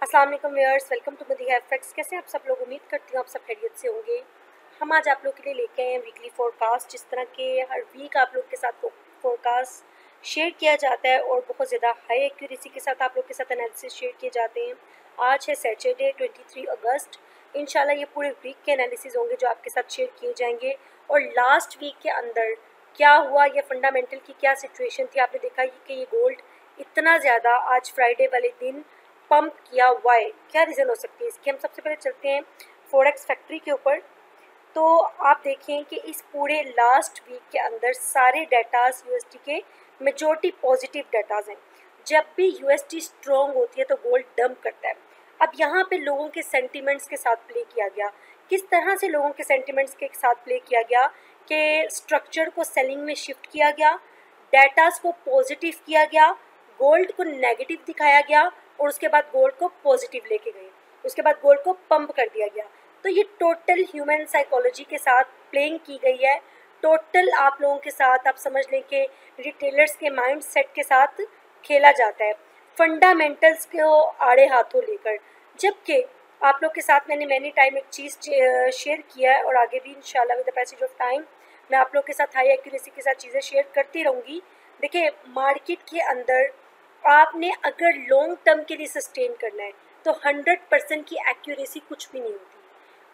अस्सलाम वालेकुम viewers, welcome to Madiha FX. कैसे आप सब लोग? उम्मीद करती हूँ आप सब खैरियत से होंगे। हम आज आप लोग के लिए लेके आए हैं वीकली फोरकास्ट। जिस तरह के हर वीक आप लोग के साथ फोरकास्ट शेयर किया जाता है और बहुत ज़्यादा हाई एक्यूरेसी के साथ आप लोग के साथ एनालिसिस शेयर किए जाते हैं। आज है सैटरडे 23 अगस्त। इंशाल्लाह ये पूरे वीक के एनालिसिस होंगे जो आपके साथ शेयर किए जाएंगे। और लास्ट वीक के अंदर क्या हुआ, ये फंडामेंटल की क्या सिचुएशन थी, आपने देखा कि ये गोल्ड इतना ज़्यादा आज फ्राइडे वाले दिन पंप किया। वाई, क्या रीज़न हो सकती है इसकी? हम सबसे पहले चलते हैं फॉरेक्स फैक्ट्री के ऊपर। तो आप देखें कि इस पूरे लास्ट वीक के अंदर सारे डाटाज यूएसटी के मेजॉरिटी पॉजिटिव डाटाज हैं। जब भी यूएसटी स्ट्रॉन्ग होती है तो गोल्ड डंप करता है। अब यहाँ पे लोगों के सेंटिमेंट्स के साथ प्ले किया गया। किस तरह से लोगों के सेंटिमेंट्स के साथ प्ले किया गया कि स्ट्रक्चर को सेलिंग में शिफ्ट किया गया, डाटाज को पॉजिटिव किया गया, गोल्ड को नेगेटिव दिखाया गया और उसके बाद गोल्ड को पॉजिटिव लेके गए, उसके बाद गोल्ड को पंप कर दिया गया। तो ये टोटल ह्यूमन साइकोलॉजी के साथ प्लेइंग की गई है। टोटल आप लोगों के साथ आप समझ लें कि रिटेलर्स के माइंड सेट के साथ खेला जाता है, फंडामेंटल्स को आड़े हाथों लेकर। जबकि आप लोग के साथ मैंने मैनी टाइम एक चीज़ शेयर किया है और आगे भी इंशाल्लाह with the passage of time मैं आप लोग के साथ हाई एक्यूरेसी के साथ चीज़ें शेयर करती रहूँगी। देखिए, मार्केट के अंदर आपने अगर लॉन्ग टर्म के लिए सस्टेन करना है तो 100% की एक्यूरेसी कुछ भी नहीं होती।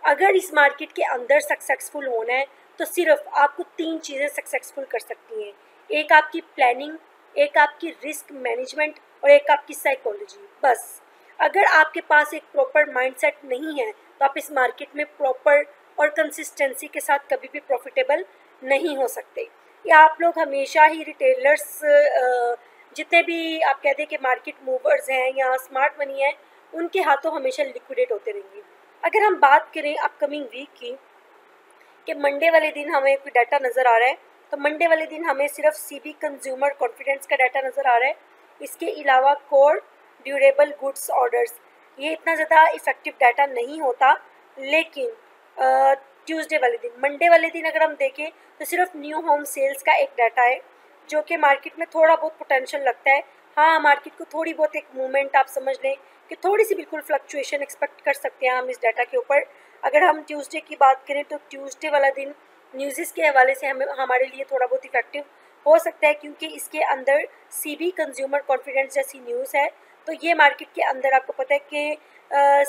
अगर इस मार्केट के अंदर सक्सेसफुल होना है तो सिर्फ आपको 3 चीज़ें सक्सेसफुल कर सकती हैं। एक आपकी प्लानिंग, एक आपकी रिस्क मैनेजमेंट और एक आपकी साइकोलॉजी। बस अगर आपके पास एक प्रॉपर माइंडसेट नहीं है तो आप इस मार्केट में प्रॉपर और कंसिस्टेंसी के साथ कभी भी प्रॉफिटेबल नहीं हो सकते। या आप लोग हमेशा ही रिटेलर्स जितने भी आप कहते हैं कि मार्केट मूवर्स हैं या स्मार्ट मनी है, उनके हाथों हमेशा लिक्विडेट होते रहेंगे। अगर हम बात करें अपकमिंग वीक की कि मंडे वाले दिन हमें कोई डाटा नज़र आ रहा है, तो मंडे वाले दिन हमें सिर्फ सीबी कंज्यूमर कॉन्फिडेंस का डाटा नज़र आ रहा है। इसके अलावा कोर ड्यूरेबल गुड्स ऑर्डर्स, ये इतना ज़्यादा इफ़ेक्टिव डाटा नहीं होता। लेकिन ट्यूसडे वाले दिन, मंडे वाले दिन अगर हम देखें तो सिर्फ न्यू होम सेल्स का एक डाटा है जो कि मार्केट में थोड़ा बहुत पोटेंशियल लगता है। हाँ, मार्केट को थोड़ी बहुत एक मूवमेंट आप समझ लें कि थोड़ी सी बिल्कुल फ्लक्चुएशन एक्सपेक्ट कर सकते हैं हम इस डाटा के ऊपर। अगर हम ट्यूसडे की बात करें तो ट्यूसडे वाला दिन न्यूज़ के हवाले से हमारे लिए थोड़ा बहुत इफेक्टिव हो सकता है, क्योंकि इसके अंदर सीबी कंज्यूमर कॉन्फिडेंस जैसी न्यूज़ है। तो ये मार्केट के अंदर आपको पता है कि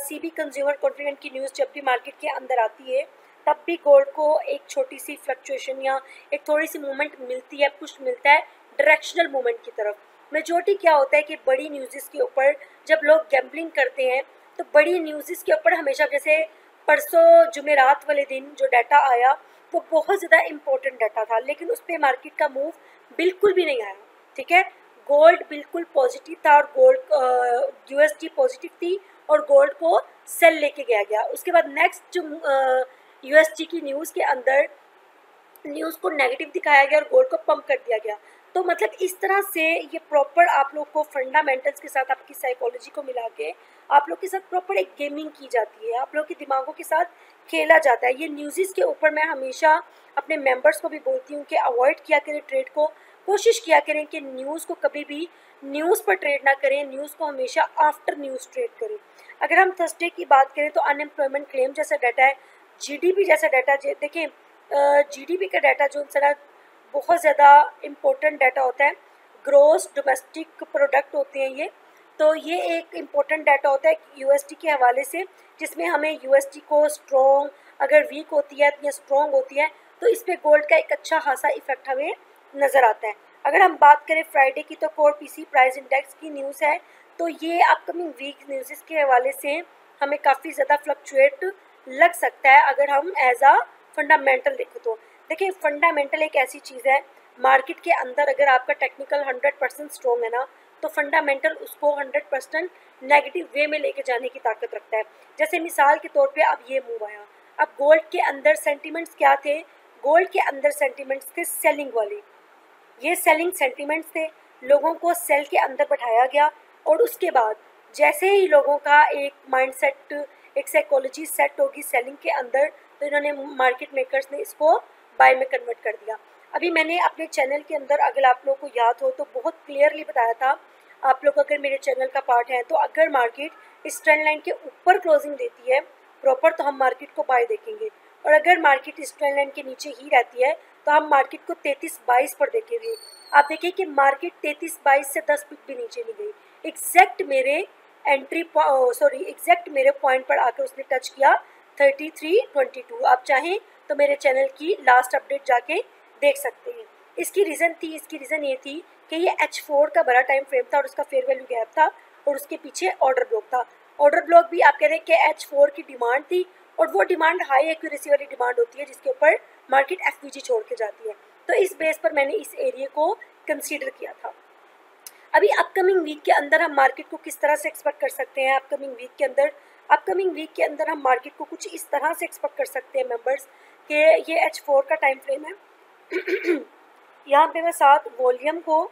सीबी कंज्यूमर कॉन्फिडेंस की न्यूज़ जब भी मार्केट के अंदर आती है तब भी गोल्ड को एक छोटी सी फ्लक्चुएशन या एक थोड़ी सी मूवमेंट मिलती है, पुश मिलता है डायरेक्शनल मूवमेंट की तरफ। मेजॉरिटी क्या होता है कि बड़ी न्यूज़ के ऊपर जब लोग गैम्बलिंग करते हैं तो बड़ी न्यूज़ के ऊपर हमेशा, जैसे परसों जुमेरात वाले दिन जो डाटा आया वो बहुत ज़्यादा इम्पोर्टेंट डाटा था, लेकिन उस पर मार्केट का मूव बिल्कुल भी नहीं आया। ठीक है, गोल्ड बिल्कुल पॉजिटिव था और गोल्ड यूएसडी पॉजिटिव थी और गोल्ड को सेल लेके गया। उसके बाद नेक्स्ट जो यूएसडी की न्यूज़ के अंदर न्यूज़ को नेगेटिव दिखाया गया और गोल्ड को पंप कर दिया गया। तो मतलब इस तरह से ये प्रॉपर आप लोग को फंडामेंटल्स के साथ आपकी साइकोलॉजी को मिला के आप लोग के साथ प्रॉपर एक गेमिंग की जाती है, आप लोग के दिमागों के साथ खेला जाता है। ये न्यूज़ के ऊपर मैं हमेशा अपने मेंबर्स को भी बोलती हूँ कि अवॉइड किया करें ट्रेड को, कोशिश किया करें कि न्यूज़ को कभी भी न्यूज़ पर ट्रेड ना करें, न्यूज़ को हमेशा आफ्टर न्यूज़ ट्रेड करें। अगर हम थर्सडे की बात करें तो अनएम्प्लॉयमेंट क्लेम जैसा डाटा है, जीडीपी जैसा डाटा, देखें जीडीपी का डाटा जो इंसान बहुत ज़्यादा इम्पोर्टेंट डाटा होता है, ग्रोस डोमेस्टिक प्रोडक्ट होते हैं ये। तो ये एक इम्पोर्टेंट डाटा होता है यूएसडी के हवाले से, जिसमें हमें यूएसडी को स्ट्रॉन्ग अगर वीक होती है या स्ट्रॉन्ग होती है तो इस पर गोल्ड का एक अच्छा खासा इफेक्ट हमें नज़र आता है। अगर हम बात करें फ्राइडे की तो कोर पीसी प्राइस इंडेक्स की न्यूज़ है, तो ये अपकमिंग वीक न्यूज़ के हवाले से हमें काफ़ी ज़्यादा फ्लक्चुएट लग सकता है अगर हम एज आ फंडामेंटल देखें तो। देखिए, फंडामेंटल एक ऐसी चीज़ है मार्केट के अंदर, अगर आपका टेक्निकल 100% स्ट्रॉन्ग है ना तो फंडामेंटल उसको 100% नेगेटिव वे में लेके जाने की ताकत रखता है। जैसे मिसाल के तौर पे अब ये मूव आया, अब गोल्ड के अंदर सेंटिमेंट्स क्या थे? गोल्ड के अंदर सेंटिमेंट्स थे सेलिंग वाले। ये सेलिंग सेंटिमेंट्स थे, लोगों को सेल के अंदर बैठाया गया और उसके बाद जैसे ही लोगों का एक माइंडसेट, एक साइकोलॉजी सेट होगी सेलिंग के अंदर, तो इन्होंने मार्केट मेकर्स ने इसको बाय में कन्वर्ट कर दिया। अभी मैंने अपने चैनल के अंदर, अगर आप लोगों को याद हो तो, बहुत क्लियरली बताया था आप लोग अगर मेरे चैनल का पार्ट है तो अगर मार्केट इस ट्रेंड लाइन के ऊपर क्लोजिंग देती है प्रॉपर तो हम मार्केट को बाय देखेंगे, और अगर मार्केट इस ट्रेंड लाइन के नीचे ही रहती है तो हम मार्केट को 33-22 पर देखेंगे। आप देखिए कि मार्केट 33-22 से 10 पिप भी नीचे नहीं गई, एग्जैक्ट मेरे एग्जैक्ट मेरे पॉइंट पर आकर उसने टच किया 33.22। आप चाहें तो मेरे चैनल की लास्ट अपडेट जाके देख सकते हैं। इसकी रीज़न ये थी कि ये H4 का बड़ा टाइम फ्रेम था और उसका फेयर वैल्यू गैप था और उसके पीछे ऑर्डर ब्लॉक था। ऑर्डर ब्लॉक भी आप कह रहे हैं कि H4 की डिमांड थी, और वो डिमांड हाई एक्यूरेसी वाली डिमांड होती है जिसके ऊपर मार्केट FVG छोड़ के जाती है। तो इस बेस पर मैंने इस एरिया को कंसीडर किया था। अभी अपकमिंग वीक के अंदर हम मार्केट को किस तरह से एक्सपेक्ट कर सकते हैं? अपकमिंग वीक के अंदर हम मार्केट को कुछ इस तरह से एक्सपेक्ट कर सकते हैं मेंबर्स कि ये H4 का टाइम फ्रेम है। यहाँ पे मैं साथ वॉल्यूम को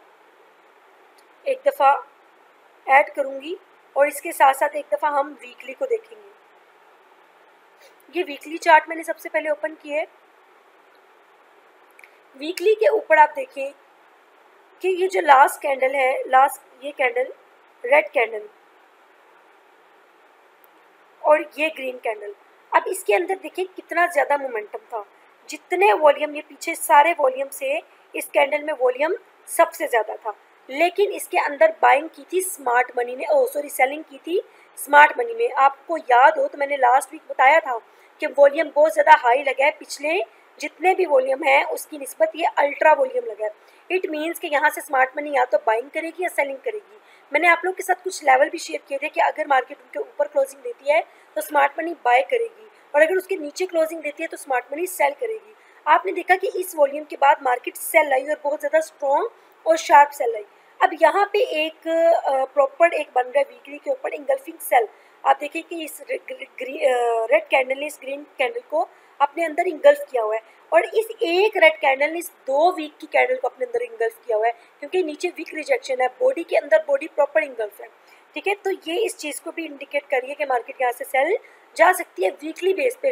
एक दफ़ा ऐड करूँगी और इसके साथ साथ एक दफ़ा हम वीकली को देखेंगे। ये वीकली चार्ट मैंने सबसे पहले ओपन किया है। वीकली के ऊपर आप देखें कि ये जो लास्ट कैंडल है, ये कैंडल रेड कैंडल और ये ग्रीन कैंडल, अब इसके अंदर देखिए कितना ज़्यादा मोमेंटम था। जितने वॉल्यूम, ये पीछे सारे वॉल्यूम से इस कैंडल में वॉल्यूम सबसे ज़्यादा था, लेकिन इसके अंदर बाइंग की थी स्मार्ट मनी ने, सेलिंग की थी स्मार्ट मनी में। आपको याद हो तो मैंने लास्ट वीक बताया था कि वॉल्यूम बहुत ज़्यादा हाई लगा है, पिछले जितने भी वॉल्यूम है उसकी निस्बत ये अल्ट्रा वॉल्यूम लगा है। इट मीन्स कि यहाँ से स्मार्ट मनी या तो बाइंग करेगी या सेलिंग करेगी। मैंने आप लोग के साथ कुछ लेवल भी शेयर किए थे कि अगर मार्केट उनके ऊपर क्लोजिंग देती है तो स्मार्ट मनी बाय करेगी, और अगर उसके नीचे क्लोजिंग देती है तो स्मार्ट मनी सेल करेगी। आपने देखा कि इस वॉल्यूम के बाद मार्केट सेल आई और बहुत ज़्यादा स्ट्रॉन्ग और शार्प सेल आई। अब यहाँ पे एक प्रॉपर एक बन रहा है वीकली के ऊपर इंगल्फिंग सेल। आप देखिए कि इस रेड कैंडल ने इस ग्रीन कैंडल को अपने अंदर इंगल्फ किया हुआ है, और इस एक रेड कैंडल ने इस 2 वीक की कैंडल को अपने अंदर इंगल्फ किया हुआ है, क्योंकि नीचे वीक रिजेक्शन है, बॉडी के अंदर बॉडी प्रॉपर इंगल्फ है। ठीक है, तो ये इस चीज़ को भी इंडिकेट करिए कि मार्केट यहाँ से सेल जा सकती है वीकली बेस पे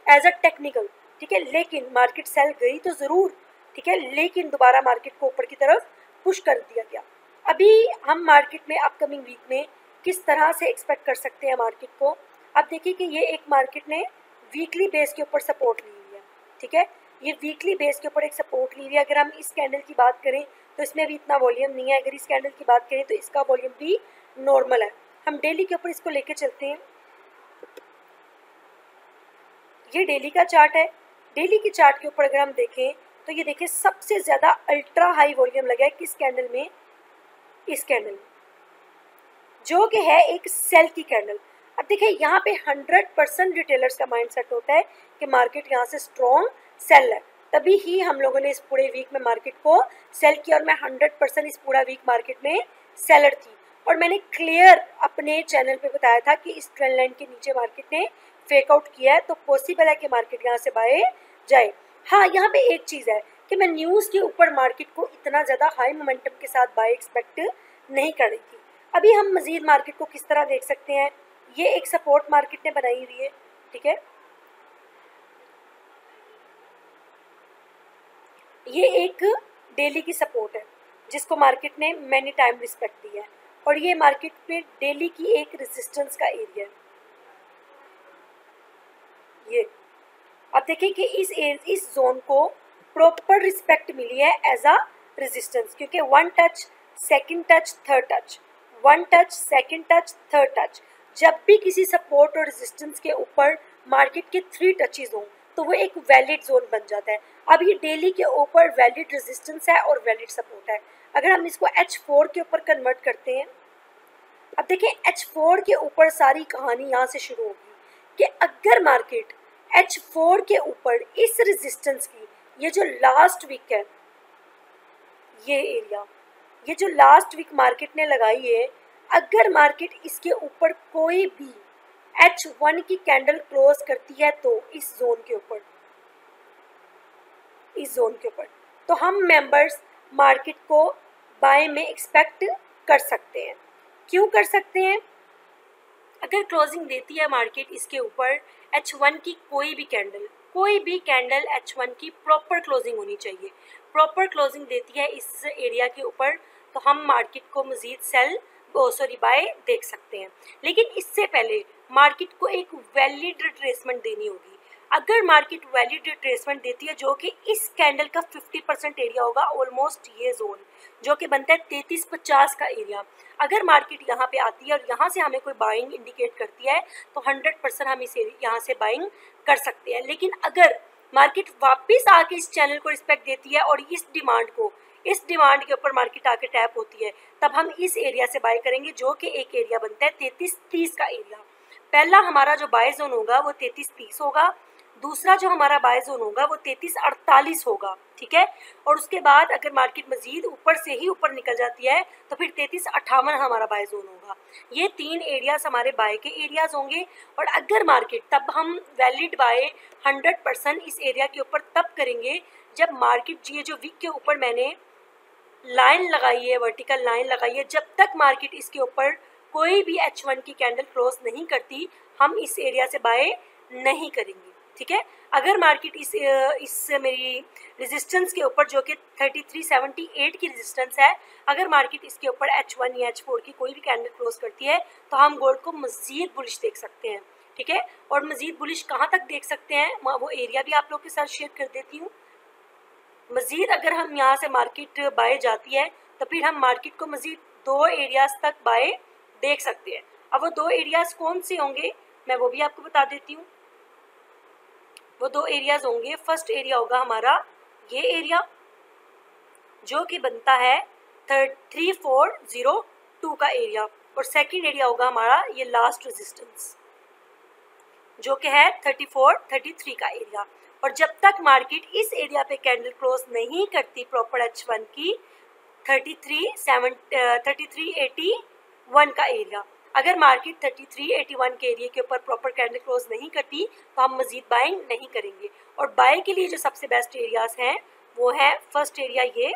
एज अ टेक्निकल। ठीक है, लेकिन मार्केट सेल गई तो ज़रूर, ठीक है, लेकिन दोबारा मार्केट को ऊपर की तरफ पुश कर दिया गया। अभी हम मार्केट में अपकमिंग वीक में किस तरह से एक्सपेक्ट कर सकते हैं मार्केट को? आप देखिए कि ये एक मार्केट ने वीकली बेस के ऊपर सपोर्ट ली हुई है। ठीक है, ये वीकली बेस के ऊपर एक सपोर्ट ली हुई है। अगर हम इस कैंडल की बात करें तो इसमें भी इतना वॉल्यूम नहीं है, अगर इस कैंडल की बात करें तो इसका वॉल्यूम भी नॉर्मल है। हम डेली के ऊपर इसको लेके चलते हैं। ये डेली का चार्ट है। डेली के चार्ट के ऊपर अगर हम देखें तो ये देखिए सबसे ज़्यादा अल्ट्रा हाई वॉल्यूम लगा है किस कैंडल में? इस कैंडल में, जो कि है एक सेल की कैंडल। अब देखिए यहाँ पे 100% रिटेलर्स का माइंड सेट होता है कि मार्केट यहाँ से स्ट्रॉन्ग सेल है, तभी ही हम लोगों ने इस पूरे वीक में मार्केट को सेल किया, और मैं 100% इस पूरा वीक मार्केट में सेलर थी। और मैंने क्लियर अपने चैनल पे बताया था कि इस ट्रेंड लाइन के नीचे मार्केट ने फेक आउट किया है, तो पॉसिबल है कि मार्केट यहाँ से बाय जाए। हाँ, यहाँ पे एक चीज़ है कि मैं न्यूज़ के ऊपर मार्केट को इतना ज़्यादा हाई मोमेंटम के साथ बाय एक्सपेक्ट नहीं कर रही थी। अभी हम मज़ीद मार्केट को किस तरह देख सकते हैं? ये एक सपोर्ट मार्केट ने बनाई हुई है। ठीक है, ये एक डेली की सपोर्ट है जिसको मार्केट ने मैनी टाइम रिस्पेक्ट दिया है, और ये मार्केट पे डेली की एक रेजिस्टेंस का एरिया है। ये अब देखिए कि इस जोन को प्रॉपर रिस्पेक्ट मिली है एज अ रेजिस्टेंस, क्योंकि 1 touch, second touch, third touch, 1 touch, second touch, third touch, जब भी किसी सपोर्ट और रेजिस्टेंस के ऊपर मार्केट के 3 टचेज हों तो वो एक वैलिड जोन बन जाता है। अब ये डेली के ऊपर वैलिड रेजिस्टेंस है और वैलिड सपोर्ट है। अगर हम इसको H4 के ऊपर कन्वर्ट करते हैं, अब देखिए H4 के ऊपर सारी कहानी यहाँ से शुरू होगी कि अगर मार्केट H4 के ऊपर इस रेजिस्टेंस की, ये जो लास्ट वीक है, ये एरिया, ये जो लास्ट वीक मार्केट ने लगाई है, अगर मार्केट इसके ऊपर कोई भी H1 की कैंडल क्लोज करती है तो इस जोन के ऊपर, तो हम मेंबर्स मार्केट को बाय में एक्सपेक्ट कर सकते हैं। क्यों कर सकते हैं? अगर क्लोजिंग देती है मार्केट इसके ऊपर H1 की कोई भी कैंडल H1 की प्रॉपर क्लोजिंग होनी चाहिए। प्रॉपर क्लोजिंग देती है इस एरिया के ऊपर तो हम मार्केट को मज़ीद सेल बाय देख सकते हैं। लेकिन इससे पहले मार्केट को एक वैलिड रिट्रेसमेंट देनी होगी। अगर मार्केट वैलिड रिट्रेसमेंट देती है जो कि इस कैंडल का 50% एरिया होगा, ऑलमोस्ट ये जोन जो कि बनता है 3350 का एरिया, अगर मार्केट यहाँ पे आती है और यहाँ से हमें कोई बाइंग इंडिकेट करती है तो 100% हम इस यहाँ से बाइंग कर सकते हैं। लेकिन अगर मार्केट वापस आके इस चैनल को रिस्पेक्ट देती है और इस डिमांड के ऊपर मार्केट आके टैप होती है, तब हम इस एरिया से बाय करेंगे जो कि एक एरिया बनता है 3330 का एरिया। पहला हमारा जो बाय जोन होगा वो 3330 होगा, दूसरा जो हमारा बाय जोन होगा वो 3348 होगा, ठीक है। और उसके बाद अगर मार्केट मजीद ऊपर से ही ऊपर निकल जाती है तो फिर 3358 हमारा बाय जोन होगा। ये 3 एरियाज हमारे बाय के एरियाज होंगे। और अगर मार्केट, तब हम वैलिड बाय 100% इस एरिया के ऊपर तब करेंगे जब मार्केट, ये जो वीक के ऊपर मैंने लाइन लगाई है, वर्टिकल लाइन लगाई है, जब तक मार्केट इसके ऊपर कोई भी H1 की कैंडल क्लोज नहीं करती हम इस एरिया से बाय नहीं करेंगे, ठीक है। अगर मार्केट इस मेरी रेजिस्टेंस के ऊपर जो कि 3378 की रेजिस्टेंस है, अगर मार्केट इसके ऊपर H1 या H4 की कोई भी कैंडल क्लोज करती है तो हम गोल्ड को मज़ीद बुलिश देख सकते हैं, ठीक है। और मज़ीद बुलिश कहाँ तक देख सकते हैं वो एरिया भी आप लोग के साथ शेयर कर देती हूँ। मज़ीद अगर हम यहाँ से मार्केट बाय जाती है तो फिर हम मार्केट को मज़ीद 2 एरियाज़ तक बाय देख सकते हैं। अब वो 2 एरियाज़ कौन से होंगे मैं वो भी आपको बता देती हूँ। वो 2 एरियाज़ होंगे, फर्स्ट एरिया होगा हमारा ये एरिया जो कि बनता है 3402 का एरिया, और सेकंड एरिया होगा हमारा ये लास्ट रेजिस्टेंस जो कि है 3433 का एरिया। और जब तक मार्केट इस एरिया पे कैंडल क्लोज नहीं करती प्रॉपर H1 की 3381 का एरिया, अगर मार्केट 3381 के एरिया के ऊपर प्रॉपर कैंडल क्लोज नहीं करती तो हम मजीद बाइंग नहीं करेंगे। और बाय के लिए जो सबसे बेस्ट एरियाज हैं वो है फर्स्ट एरिया ये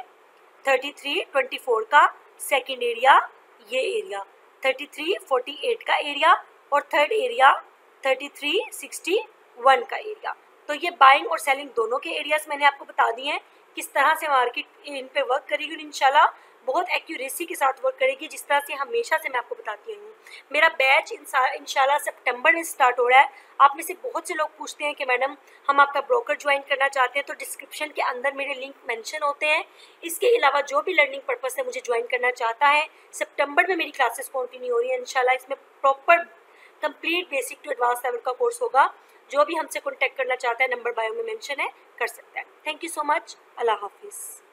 3324 का, सेकंड एरिया ये एरिया 3348 का एरिया, और थर्ड एरिया 3361 का एरिया। तो ये बाइंग और सेलिंग दोनों के एरियाज मैंने आपको बता दिए हैं किस तरह से मार्केट इन पे वर्क करेगी, और इंशाल्लाह बहुत एक्यूरेसी के साथ वर्क करेगी जिस तरह से हमेशा से मैं आपको बताती हूँ। मेरा बैच इंशाल्लाह सितंबर में स्टार्ट हो रहा है। आप में से बहुत से लोग पूछते हैं कि मैडम हम आपका ब्रोकर ज्वाइन करना चाहते हैं, तो डिस्क्रिप्शन के अंदर मेरे लिंक मेंशन होते हैं। इसके अलावा जो भी लर्निंग पर्पज से मुझे ज्वाइन करना चाहता है, सितंबर में मेरी क्लासेस कंटिन्यू हो रही है इंशाल्लाह। इसमें proper complete basic to advance level का कोर्स होगा। जो भी हमसे कॉन्टैक्ट करना चाहता है नंबर बायो में मेंशन है, कर सकता है। Thank you so much. अल्लाह हाफिज़।